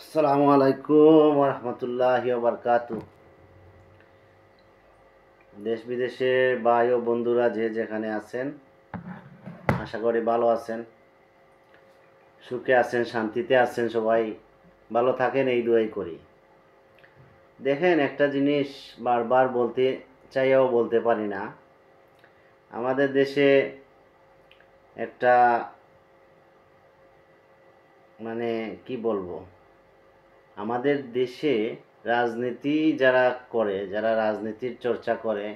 আসসালামু আলাইকুম রহমতুল্লাহি বারকাতু। দেশ বিদেশের ভাই ও বন্ধুরা যে যেখানে আছেন, আশা করি ভালো আছেন, সুখে আছেন, শান্তিতে আছেন। সবাই ভালো থাকেন এই দোয়াই করি। দেখেন, একটা জিনিস বারবার বলতে চাইও বলতে পারি না। আমাদের দেশে একটা মানে কি বলবো, আমাদের দেশে রাজনীতি যারা করে, যারা রাজনীতির চর্চা করে,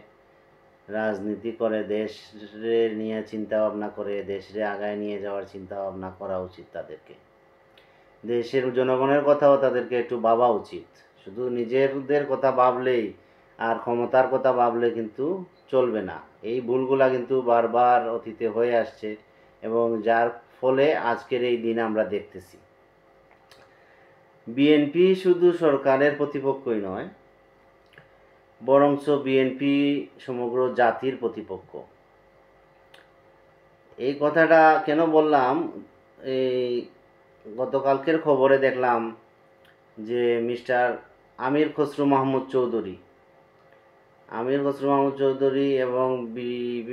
রাজনীতি করে, দেশরে নিয়ে চিন্তা ভাবনা করে, দেশরে আগায় নিয়ে যাওয়ার চিন্তা ভাবনা করা উচিত তাদেরকে। দেশের জনগণের কথাও তাদেরকে একটু ভাবা উচিত। শুধু নিজেদের কথা ভাবলেই আর ক্ষমতার কথা ভাবলে কিন্তু চলবে না। এই ভুলগুলা কিন্তু বারবার অতীতে হয়ে আসছে এবং যার ফলে আজকের এই দিন আমরা দেখতেছি। বিএনপি শুধু সরকারের প্রতিপক্ষই নয়, বরঞ্চ বিএনপি সমগ্র জাতির প্রতিপক্ষ। এই কথাটা কেন বললাম, এই গতকালকের খবরে দেখলাম যে মিস্টার আমির খসরু মাহমুদ চৌধুরী, এবং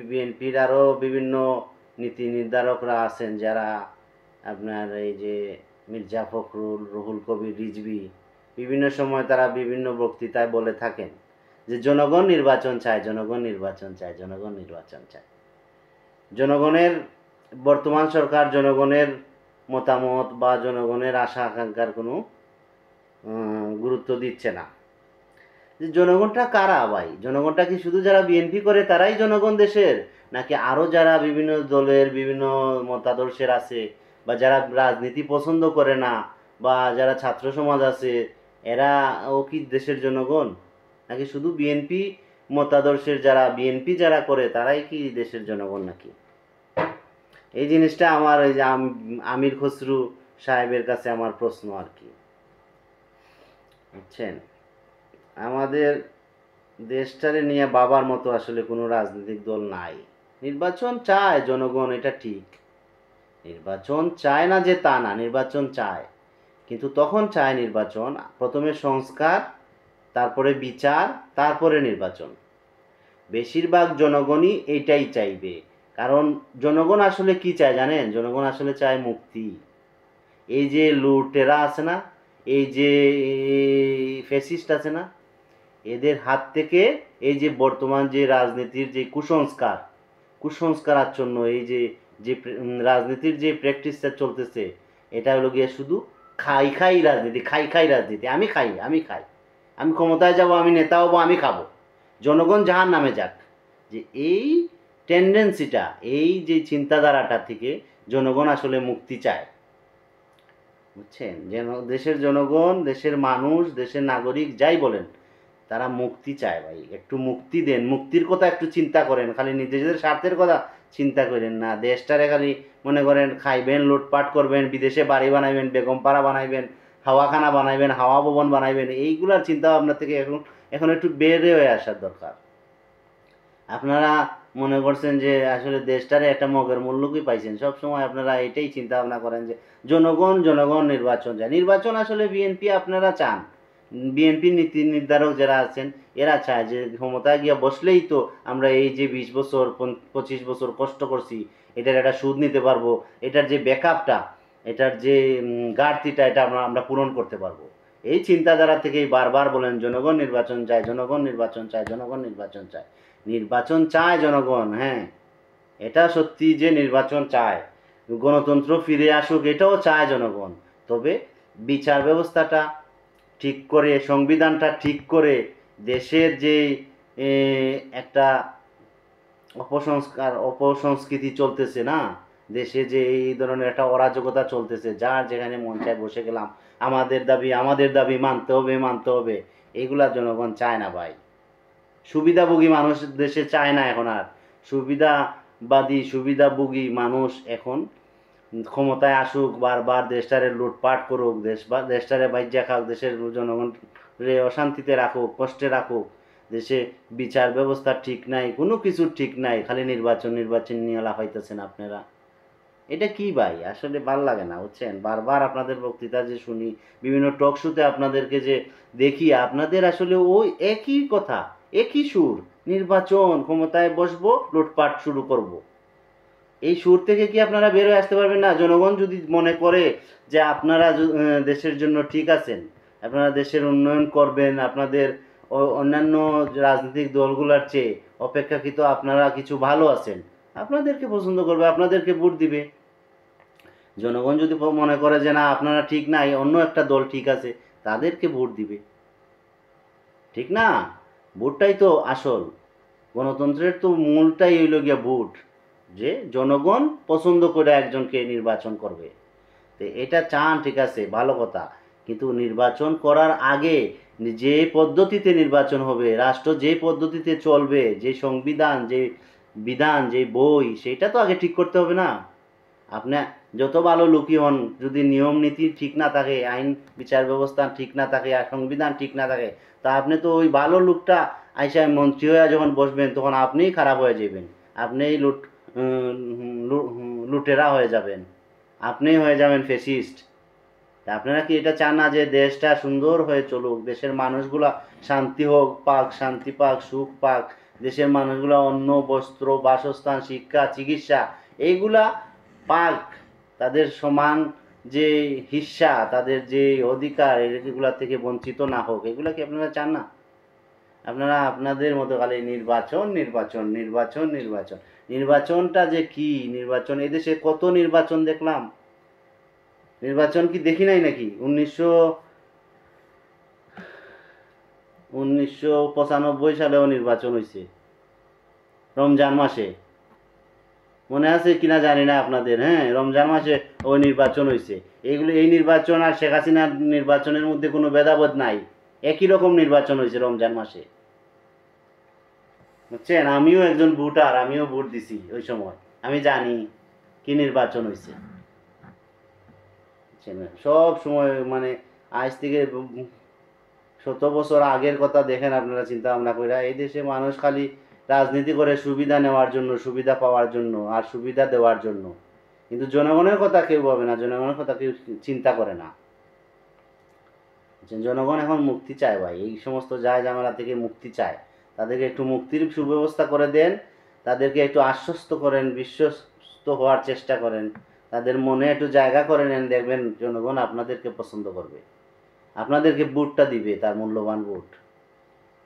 বিএনপির আরও বিভিন্ন নীতি নির্ধারকরা আছেন, যারা আপনার এই যে মির্জা ফখরুল, রুহুল কবির রিজভী, বিভিন্ন সময় তারা বিভিন্ন বক্তৃতায় বলে থাকেন যে জনগণ নির্বাচন চায়, জনগণ নির্বাচন চায়, জনগণ নির্বাচন চায়। জনগণের বর্তমান সরকার জনগণের মতামত বা জনগণের আশা আকাঙ্ক্ষার কোনো গুরুত্ব দিচ্ছে না। যে জনগণটা কারা ভাই? জনগণটা কি শুধু যারা বিএনপি করে তারাই জনগণ দেশের, নাকি আরও যারা বিভিন্ন দলের বিভিন্ন মতাদর্শের আছে, বা যারা রাজনীতি পছন্দ করে না, বা যারা ছাত্র সমাজ আছে, এরাও কি দেশের জনগণ? নাকি শুধু বিএনপি মতাদর্শের যারা বিএনপি যারা করে তারাই কি দেশের জনগণ নাকি? এই জিনিসটা আমার ওই যে আমির খসরু সাহেবের কাছে আমার প্রশ্ন আর কি। বুঝছেন, আমাদের দেশটারে নিয়ে বাবার মতো আসলে কোনো রাজনৈতিক দল নাই। নির্বাচন চায় জনগণ, এটা ঠিক। নির্বাচন চায় না যে তা না, নির্বাচন চায়, কিন্তু তখন চায় নির্বাচন প্রথমে সংস্কার, তারপরে বিচার, তারপরে নির্বাচন। বেশিরভাগ জনগণই এইটাই চাইবে। কারণ জনগণ আসলে কি চায় জানেন? জনগণ আসলে চায় মুক্তি। এই যে লুটেরা আছে না, এই যে ফ্যাসিস্ট আছে না, এদের হাত থেকে এই যে বর্তমান যে রাজনীতির যে কুসংস্কার আচ্ছন্ন এই যে যে রাজনীতির যে প্র্যাকটিসটা চলতেছে, এটা হলো গিয়ে শুধু খাই খাই রাজনীতি, খাই খাই রাজনীতি। আমি খাই, আমি খাই, আমি ক্ষমতায় যাব, আমি নেতা হবো, আমি খাবো, জনগণ জাহান নামে যাক। যে এই টেন্ডেন্সিটা, এই যে চিন্তাধারাটা থেকে জনগণ আসলে মুক্তি চায়। বুঝছেন, যেন দেশের জনগণ, দেশের মানুষ, দেশের নাগরিক যাই বলেন, তারা মুক্তি চায় ভাই। একটু মুক্তি দেন, মুক্তির কথা একটু চিন্তা করেন, খালি নিজেদের স্বার্থের কথা চিন্তা করেন না। দেশটারে খালি মনে করেন খাইবেন, লুটপাট করবেন, বিদেশে বাড়ি বানাইবেন, বেগমপাড়া বানাইবেন, হাওয়াখানা বানাইবেন, হাওয়া ভবন বানাইবেন, এইগুলার চিন্তা ভাবনা থেকে এখন এখন একটু বেড়ে হয়ে আসার দরকার। আপনারা মনে করছেন যে আসলে দেশটারে একটা মগের মূল্যকই পাইছেন, সবসময় আপনারা এটাই চিন্তা ভাবনা করেন যে জনগণ জনগণ নির্বাচন চায়। নির্বাচন আসলে বিএনপি আপনারা চান, বিএনপি নীতি নির্ধারক যারা আছেন এরা চায় যে ক্ষমতায় গিয়া বসলেই তো আমরা এই যে 20 বছর 25 বছর কষ্ট করছি, এটার একটা সুদ নিতে পারবো, এটার যে ব্যাকআপটা, এটার যে ঘাটতিটা, এটা আমরা আমরা পূরণ করতে পারবো। এই চিন্তাধারা থেকেই বারবার বলেন জনগণ নির্বাচন চায়, জনগণ নির্বাচন চায়, জনগণ নির্বাচন চায়। নির্বাচন চায় জনগণ, হ্যাঁ, এটা সত্যি যে নির্বাচন চায়, গণতন্ত্র ফিরে আসুক, এটাও চায় জনগণ। তবে বিচার ব্যবস্থাটা ঠিক করে, সংবিধানটা ঠিক করে, দেশের যে একটা অপসংস্কৃতি চলতেছে না, দেশে যে এই ধরনের একটা অরাজকতা চলতেছে, যার যেখানে মন চায় বসে গেলাম, আমাদের দাবি আমাদের দাবি মানতে হবে মানতে হবে, এইগুলা জনগণ চায় না ভাই। সুবিধাভোগী মানুষ দেশে চায় না এখন আর। সুবিধাভোগী মানুষ এখন ক্ষমতায় আসুক, বারবার দেশটারে লুটপাট করুক, দেশটারে বাইজ্যা খাক, দেশের জনগণ রে অশান্তিতে রাখুক, কষ্টে রাখুক। দেশে বিচার ব্যবস্থা ঠিক নাই, কোনো কিছু ঠিক নাই, খালি নির্বাচন নির্বাচন নিয়ে লাফাইতেছেন আপনারা। এটা কি ভাই, আসলে ভাল লাগে না বুঝছেন। বারবার আপনাদের বক্তৃতা যে শুনি, বিভিন্ন টক শোতে আপনাদেরকে যে দেখি, আপনাদের আসলে ওই একই কথা, একই সুর। নির্বাচন, ক্ষমতায় বসবো, লুটপাট শুরু করব। এই সুর থেকে কি আপনারা বের হয়ে আসতে পারবেন না? জনগণ যদি মনে করে যে আপনারা দেশের জন্য ঠিক আছেন, আপনারা দেশের উন্নয়ন করবেন, আপনাদের অন্যান্য রাজনৈতিক দলগুলোর চেয়ে অপেক্ষাকৃত আপনারা কিছু ভালো আছেন, আপনাদেরকে পছন্দ করবে, আপনাদেরকে ভোট দিবে। জনগণ যদি মনে করে যে না আপনারা ঠিক নাই, অন্য একটা দল ঠিক আছে, তাদেরকে ভোট দিবে। ঠিক না? ভোটটাই তো আসল। গণতন্ত্রের তো মূলটাই হইল গিয়া ভোট, যে জনগণ পছন্দ করে একজনকে নির্বাচন করবে। তো এটা চান, ঠিক আছে, ভালো কথা। কিন্তু নির্বাচন করার আগে যে পদ্ধতিতে নির্বাচন হবে, রাষ্ট্র যে পদ্ধতিতে চলবে, যে সংবিধান, যে বিধান, যে বই, সেটা তো আগে ঠিক করতে হবে না? আপনি যত ভালো লোকই হন, যদি নিয়ম নীতি ঠিক না থাকে, আইন বিচার ব্যবস্থা ঠিক না থাকে, আর সংবিধান ঠিক না থাকে, তা আপনি তো ওই ভালো লোকটা আইসা মন্ত্রী হয়ে যখন বসবেন, তখন আপনিই খারাপ হয়ে যাবেন। আপনিই লুটেরা হয়ে যাবেন, আপনিই হয়ে যাবেন ফেসিস্ট। তা আপনারা কি এটা চান না যে দেশটা সুন্দর হয়ে চলুক, দেশের মানুষগুলা শান্তি হোক, পাক, শান্তি পাক, সুখ পাক, দেশের মানুষগুলা অন্ন, বস্ত্র, বাসস্থান, শিক্ষা, চিকিৎসা এইগুলা পাক, তাদের সমান যে হিস্সা, তাদের যে অধিকার, এগুলা থেকে বঞ্চিত না হোক, এগুলা কি আপনারা চান না? আপনারা আপনাদের মতো খালি নির্বাচন, নির্বাচন, নির্বাচন, নির্বাচন। নির্বাচনটা যে কি, নির্বাচন, এদেশে কত নির্বাচন দেখলাম। নির্বাচন কি দেখি নাই নাকি? 1995 সালেও নির্বাচন হয়েছে, রমজান মাসে। মনে আছে কিনা জানি না আপনাদের, হ্যাঁ, রমজান মাসে ওই নির্বাচন হয়েছে। এই নির্বাচন আর শেখ হাসিনার নির্বাচনের মধ্যে কোনো ভেদাভেদ নাই, একই রকম নির্বাচন হয়েছে রমজান মাসে। বুঝছেন, আমিও একজন ভোটার, আমিও ভোট দিছি ওই সময়, আমি জানি কি নির্বাচন হয়েছে। সব সময় মানে আজ থেকে শত বছর আগের কথা দেখেন আপনারা, চিন্তা ভাবনা করে। এই দেশে মানুষ খালি রাজনীতি করে সুবিধা নেওয়ার জন্য, সুবিধা পাওয়ার জন্য, আর সুবিধা দেওয়ার জন্য। কিন্তু জনগণের কথা কেউ ভাবে না, জনগণের কথা কেউ চিন্তা করে না। জনগণ এখন মুক্তি চায় ভাই, এই সমস্ত যায় ঝামেলা থেকে মুক্তি চায়। তাদেরকে একটু মুক্তির সুব্যবস্থা করে দেন, তাদেরকে একটু আশ্বস্ত করেন, বিশ্বস্ত হওয়ার চেষ্টা করেন, তাদের মনে একটু জায়গা করে নেন, দেখবেন জনগণ আপনাদেরকে পছন্দ করবে, আপনাদেরকে ভোটটা দিবে, তার মূল্যবান ভোট।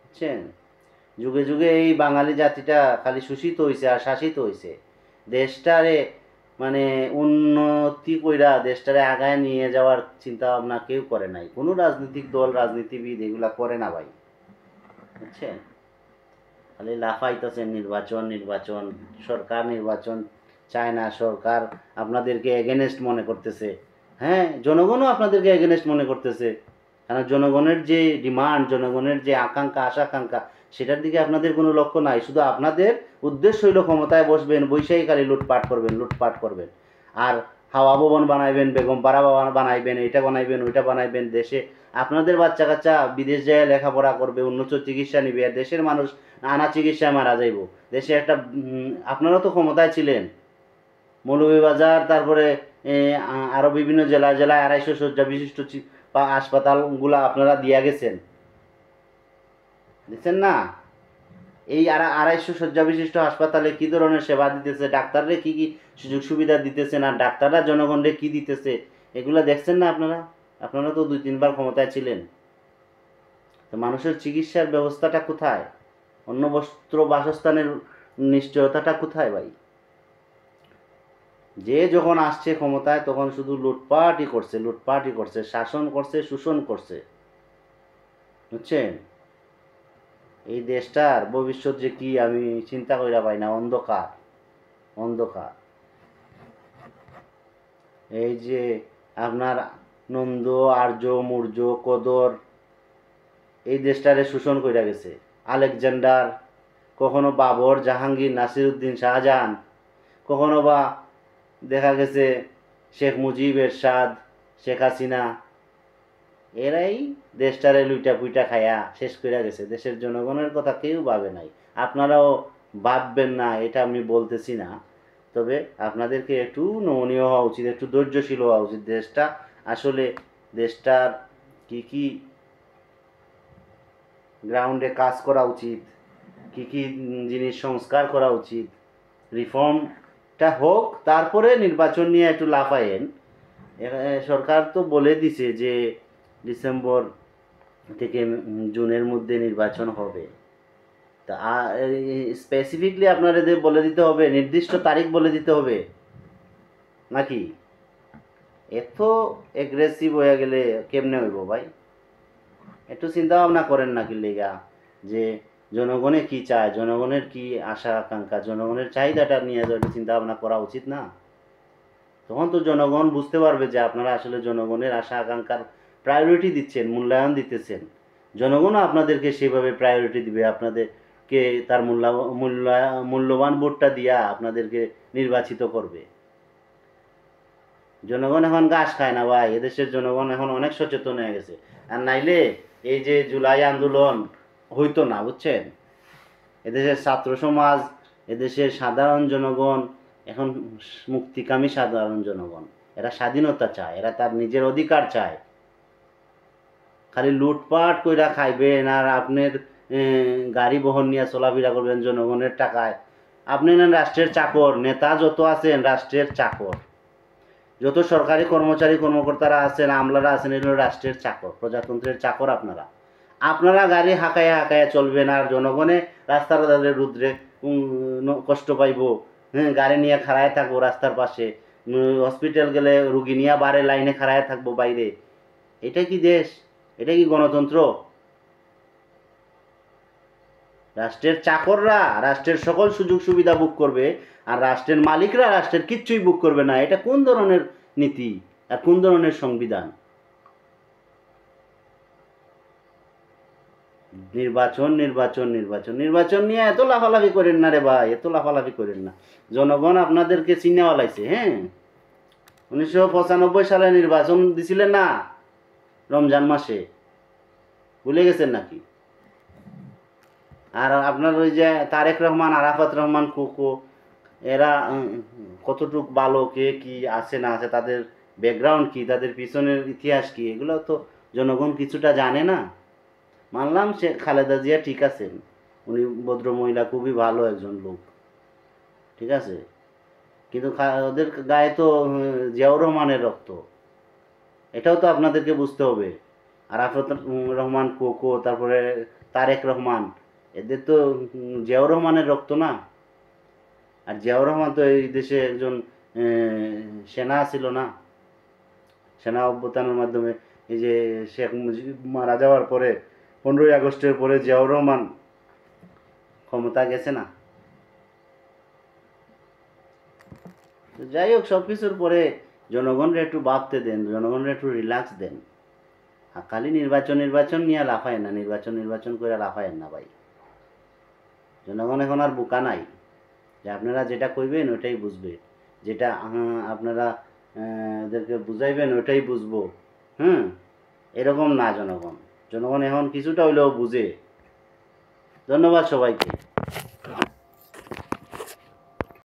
বুঝছেন, যুগে যুগে এই বাঙালি জাতিটা খালি শোষিত হয়েছে আর শাসিত হয়েছে। দেশটারে মানে উন্নতি কইরা দেশটারে আগায় নিয়ে যাওয়ার চিন্তা ভাবনা কেউ করে নাই, কোনো রাজনৈতিক দল, রাজনীতিবিদ এগুলা করে না ভাই। বুঝছেন, খালি লাফাইতেছেন নির্বাচন, নির্বাচন, সরকার নির্বাচন চায় না, সরকার আপনাদেরকে এগেনেস্ট মনে করতেছে। হ্যাঁ, জনগণও আপনাদেরকে এগেনেস্ট মনে করতেছে, কারণ জনগণের যে ডিমান্ড, জনগণের যে আকাঙ্ক্ষা, আশাকাঙ্ক্ষা, সেটার দিকে আপনাদের কোনো লক্ষ্য নাই। শুধু আপনাদের উদ্দেশ্য হইল ক্ষমতায় বসবেন, বৈশাখী খালি লুটপাট করবেন, লুটপাট করবেন। আর হাওয়া ভবন বানাইবেন, বেগম পাড়া বানাইবেন, এটা বানাইবেন, ওইটা বানাইবেন। দেশে আপনাদের বাচ্চা কাচ্চা বিদেশ যায় লেখাপড়া করবে, উন্নত চিকিৎসা নিবে, আর দেশের মানুষ নানা চিকিৎসায় মারা যাইব। দেশে একটা আপনারা তো ক্ষমতায় ছিলেন, মৌলভীবাজার, তারপরে আরো বিভিন্ন জেলায় জেলায় 250 শয্যা বিশিষ্ট হাসপাতালগুলা আপনারা দিয়া গেছেন, দিচ্ছেন না? এই 250 শয্যা বিশিষ্ট হাসপাতালে কি ধরনের সেবা দিতেছে, ডাক্তাররে কি কি সুযোগ সুবিধা দিতেছেন, আর ডাক্তাররা জনগণরে কি দিতেছে, এগুলা দেখছেন না আপনারা? আপনারা তো 2-3 বার ক্ষমতায় ছিলেন। তো মানুষের চিকিৎসার ব্যবস্থাটা কোথায়? অন্য বস্ত্র, বাসস্থানের নিশ্চয়তাটা কোথায় ভাই? যে যখন আসছে ক্ষমতায়, তখন শুধু লুটপাটই করছে, লুটপাটই করছে, শাসন করছে, শোষণ করছে। বুঝছেন, এই দেশটার ভবিষ্যৎ যে কি আমি চিন্তা কইরা পাই না, অন্ধকার, অন্ধকার। এই যে আপনার নন্দ, আর্য, মৌর্য, কদর এই দেশটারে শোষণ কইরা গেছে। আলেকজান্ডার, কখনো বাবর, জাহাঙ্গীর, নাসিরউদ্দিন, শাহজাহান, কখনো বা দেখা গেছে শেখ মুজিব, এরশাদ, শেখ হাসিনা, এরাই দেশটারে লুইটা পুইটা খায়া শেষ করে গেছে। দেশের জনগণের কথা কেউ ভাবে নাই, আপনারাও ভাববেন না, এটা আমি বলতেছি না। তবে আপনাদেরকে একটু নমনীয় হওয়া উচিত, একটু ধৈর্যশীল হওয়া উচিত। দেশটার কি কি গ্রাউন্ডে কাজ করা উচিত, কি কি জিনিস সংস্কার করা উচিত, রিফর্মটা হোক, তারপরে নির্বাচন নিয়ে একটু লাফায়েন। সরকার তো বলে দিছে যে ডিসেম্বর থেকে জুনের মধ্যে নির্বাচন হবে। তা স্পেসিফিকলি আপনাদের বলে দিতে হবে, নির্দিষ্ট তারিখ বলে দিতে হবে নাকি? এত এগ্রেসিভ হয়ে গেলে কেমনে হইব ভাই? একটু চিন্তা ভাবনা করেন নাকি লেগা যে জনগণে কি চায়, জনগণের কি আশা আকাঙ্ক্ষা, জনগণের চাহিদাটা নিয়ে একটু চিন্তা ভাবনা করা উচিত না? তখন তো জনগণ বুঝতে পারবে যে আপনারা আসলে জনগণের আশা আকাঙ্ক্ষার প্রায়োরিটি দিচ্ছেন, মূল্যায়ন দিতেছেন। জনগণও আপনাদেরকে সেভাবে প্রায়োরিটি দিবে, আপনাদেরকে তার মূল্যবান ভোটটা দিয়া আপনাদেরকে নির্বাচিত করবে। জনগণ এখন ঘাস খায় না ভাই, এদেশের জনগণ এখন অনেক সচেতন হয়ে গেছে। আর নাইলে এই যে জুলাই আন্দোলন হইতো না, বুঝছেন? এদেশের ছাত্র সমাজ, এদেশের সাধারণ জনগণ এখন মুক্তিকামী সাধারণ জনগণ। এরা স্বাধীনতা চায়, এরা তার নিজের অধিকার চায়। খালি লুটপাট কইরা খাইবেন আর আপনার গাড়ি বহন নিয়ে চলাফেরা করবেন জনগণের টাকায়। আপনি না রাষ্ট্রের চাকর, নেতা যত আছেন রাষ্ট্রের চাকর, যত সরকারি কর্মচারী কর্মকর্তারা আছেন, আমলারা আছেন, এগুলো রাষ্ট্রের চাকর, প্রজাতন্ত্রের চাকর। আপনারা গাড়ি হাঁকাইয়া হাঁকাইয়া চলবেন আর জনগণে রাস্তার রুদ্রে কষ্ট পাইব। হ্যাঁ, গাড়ি নিয়ে খাড়ায় থাকবো রাস্তার পাশে, হসপিটাল গেলে রুগী নিয়ে বারে লাইনে খাড়ায় থাকবো বাইরে। এটা কি দেশ? এটা কি গণতন্ত্র? রাষ্ট্রের চাকররা রাষ্ট্রের সকল সুযোগ সুবিধা বুক করবে আর রাষ্ট্রের মালিকরা রাষ্ট্রের কিচ্ছুই বুক করবে না। এটা কোন ধরনের নীতি আর কোন ধরনের সংবিধান? নির্বাচন নির্বাচন নির্বাচন নির্বাচন নিয়ে এত লাফালাফি করেন না রে ভাই, এত লাফালাফি করেন না। জনগণ আপনাদেরকে চিনে ওয়ালাইছে। হ্যাঁ, 1995 সালে নির্বাচন দিছিলেন না রমজান মাসে, ভুলে গেছেন নাকি? আর আপনার ওই যে তারেক রহমান, আরাফাত রহমান কোকো, এরা কতটুক ভালো, কে কি আছে না আছে, তাদের ব্যাকগ্রাউন্ড কি, তাদের পিছনের ইতিহাস কি, এগুলো তো জনগণ কিছুটা জানে না। মানলাম সে খালেদা জিয়া ঠিক আছেন, উনি ভদ্র মহিলা, খুবই ভালো একজন লোক, ঠিক আছে, কিন্তু ওদের গায়ে তো জিয়াউর রহমানের রক্ত, এটাও তো আপনাদেরকে বুঝতে হবে। আরাফাত রহমান কোকো, তারপরে তারেক রহমান, এদের তো জিয়াউর রহমানের রক্ত না। আর জিয়াউর রহমান তো এই দেশে একজন সেনা ছিল না? সেনা অভ্যুত্থানের মাধ্যমে এই যে শেখ মুজিব মারা যাওয়ার পরে 15ই আগস্টের পরে জিয়াউর রহমান ক্ষমতা গেছে না? যাই হোক, সব কিছুর পরে জনগণরা একটু ভাবতে দেন, জনগণরা একটু রিল্যাক্স দেন। আর খালি নির্বাচন নির্বাচন নিয়ে লাফায় না, নির্বাচন নির্বাচন করে লাফায়েন না ভাই। জনগণ এখন আর বোকা নাই যে আপনারা যেটা কইবেন ওইটাই বুঝবে, যেটা আপনারা ওদেরকে বুঝাইবেন ওইটাই বুঝবো। হুম, এরকম না জনগণ। জনগণ এখন কিছুটা হইলেও বুঝে। ধন্যবাদ সবাইকে।